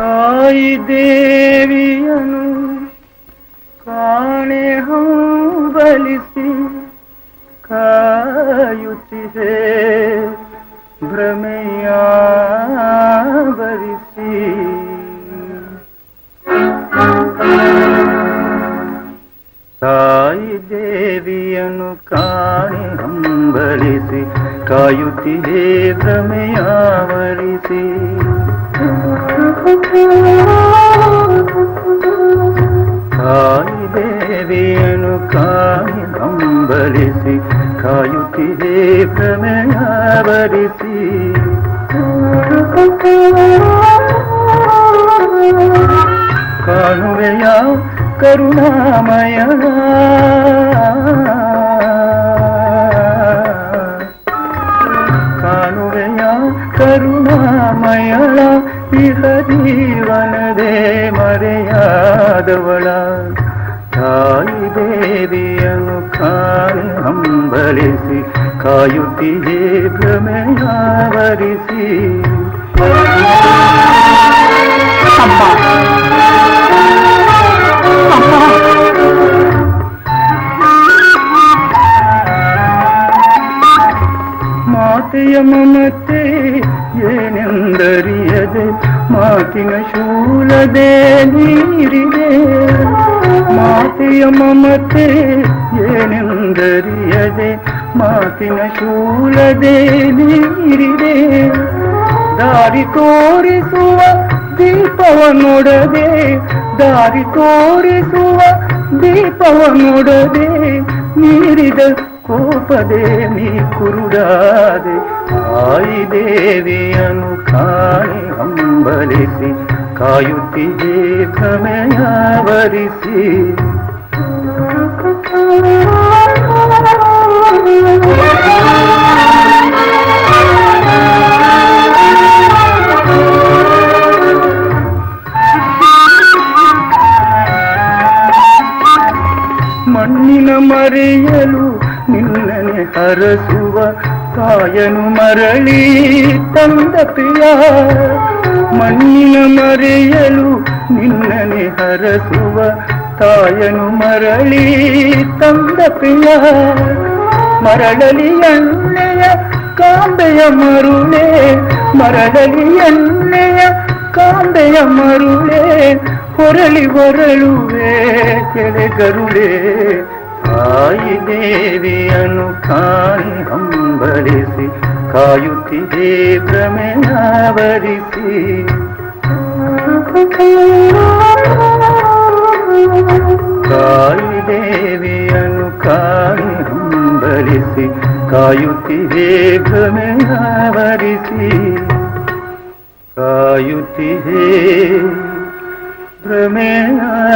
ತಾಯಿ ದೇವಿಯನು ಕಾಣೆ ಹಂಬಲಿಸಿ ಕಾಯುತ್ತಿದೆ ಭ್ರಮೆಯಾವರಿಸಿ. ತಾಯಿ ದೇವಿಯನು ಕಾಣೆ ಹಂಬಲಿಸಿ ಕಾಯುತ್ತಿದೆ ಭ್ರಮೆಯಾವರಿಸಿ. ತಾಯಿ ದೇವಿಯನು ಕಾಣೆ ಹಂಬಲಿಸಿ ಕಾಯುತ್ತಿದೆ ಭ್ರಮೆಯಾವರಿಸಿ. ಕಾಣುವೆಯ ಕರುಣಾಮಯ ಕಾಣುವೆಯ ಕರುಣಾಮಯಳ ಇಹ ಜೀವನದೇ ಮರೆಯಾದವಳ. ತಾಯಿ ದೇವಿಯನು ಕಾಣೆ ಹಂಬಲಿಸಿ ಕಾಯುತ್ತಿದೆ ಭ್ರಮೆಯಾವರಿಸಿ. ಮಾತೆಯ ಮಮತೆ ಏನೆಂದರಿಯದೆ ಮಾತಿನ ಶೂಲದೆ ನೀರಿದೆ. ಮಾತೆಯ ಮಮತೆ ಏನೆಂದರಿಯದೆ ಮಾತಿನ ಶೂಲದೆ ನೀರಿದೆ. ದಾರಿ ತೋರಿಸುವ ದೀಪವನ್ನೊಡದೆ ದಾರಿ ತೋರಿಸುವ ದೀಪವನ್ನೊಡದೆ ನೀರಿದ ಕೋಪದೆ ನೀ ಕುರುಡಾದೆ. ತಾಯಿ ದೇವಿಯನು ಕಾಣೆ ಹಂಬಲಿಸಿ ಕಾಯುತ್ತಿದೆ ಭ್ರಮೆಯಾವರಿಸಿ. ಮಣ್ಣಿನ ಮರೆಯಲು ನಿನ್ನನೆ ಹರಸುವ ತಾಯನು ಮರಳಿ ತಂದ ಪ್ರಿಯ. ಮಣ್ಣಿನ ಮರೆಯಲು ನಿನ್ನನೆ ಹರಸುವ ತಾಯನು ಮರಳಿ ತಂದ ಪ್ರಿಯ. ಮರಳಲಿ ಎಣ್ಣೆಯ ಕಾಂಬೆಯ ಮರುಳೆ ಮರಳಲಿ ಎಣ್ಣೆಯ ಕಾಂಬೆಯ ಮರುಳೆ ಹೊರಳಿ ಹೊರಳುವೆ ಕೆಳಗರುಳೆ. ತಾಯಿ ದೇವಿಯನು ಕಾಣೆ ಹಂಬಲಿಸಿ ಕಾಯುತ್ತಿದೆ ಭ್ರಮೆಯಾವರಿಸಿ. ತಾಯಿ ದೇವಿಯನು ಕಾಣೆ ಹಂಬಲಿಸಿ ಕಾಯುತ್ತಿದೆ ಭ್ರಮೆಯಾವರಿಸಿ. ಕಾಯುತ್ತಿದೆ ಭ್ರಮೆಯಾವರಿಸಿ.